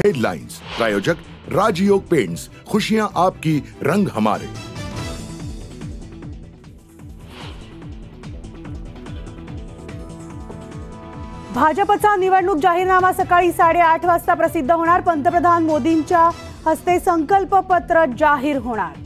Headlines प्रायोजक राजयोग paints, खुशियां आपकी, रंग हमारे। भाजपचा निवडणूक जाहीरनामा सकाळी 8:30 वाजता प्रसिद्ध होणार। पंतप्रधान मोदींच्या हस्ते संकल्प पत्र जाहीर होणार।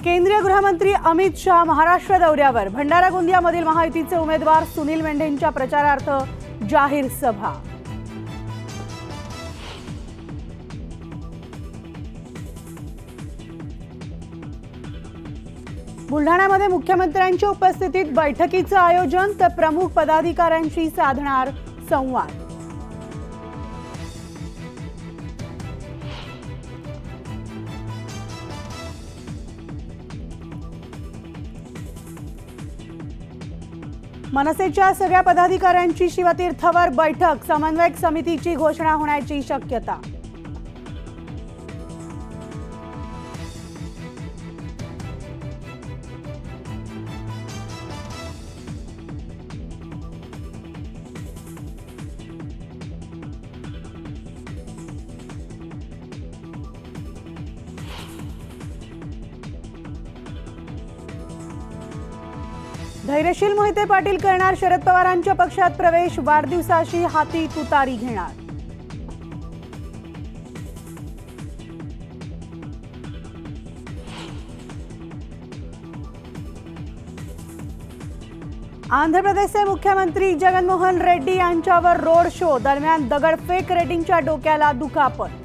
केंद्रीय गृहमंत्री अमित शाह महाराष्ट्र दौऱ्यावर। भंडारा गोंदियामधील महायुतीचे उमेदवार सुनील मेंढेंच्या प्रचारार्थ जाहीर सभा। बुलढाण्यामध्ये मुख्यमंत्र्यांच्या उपस्थितीत बैठकीचं आयोजन, तर प्रमुख पदाधिकाऱ्यांशी साधणार संवाद। मनसेच्या सगळ्या पदाधिकाऱ्यांची शिवतीर्थवर बैठक, समन्वयक समितीची घोषणा होण्याची शक्यता। धैर्यशील मोहिते पाटील करणार शरद पवारांच्या पक्षात प्रवेश। वाढदिवसाशी हाती तुतारी घेणार। आंध्र प्रदेशचे मुख्यमंत्री जगनमोहन रेड्डी यांच्यावर रोड शो दरम्यान दगडफेक, रेड्डींच्या डोक्याला दुखापत।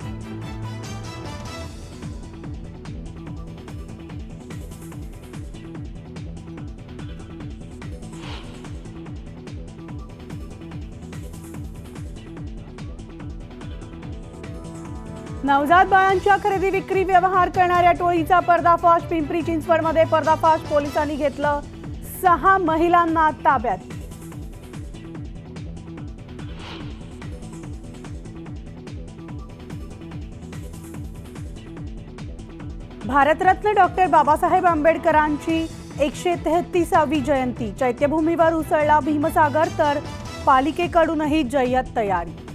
नवजात बाळांच्या खरेदी विक्री व्यवहार करणाऱ्या टोळीचा पर्दाफाश। पिंपरी चिंचवडमध्ये पर्दाफाश, पोलिसांनी घेतलं 6 महिलांना ताब्यात। भारतरत्न डॉक्टर बाबासाहेब आंबेडकरांची 133वी जयंती। चैत्यभूमीवर उसळला भीमसागर, तर पालिकेकडूनही जय्यत तयारी।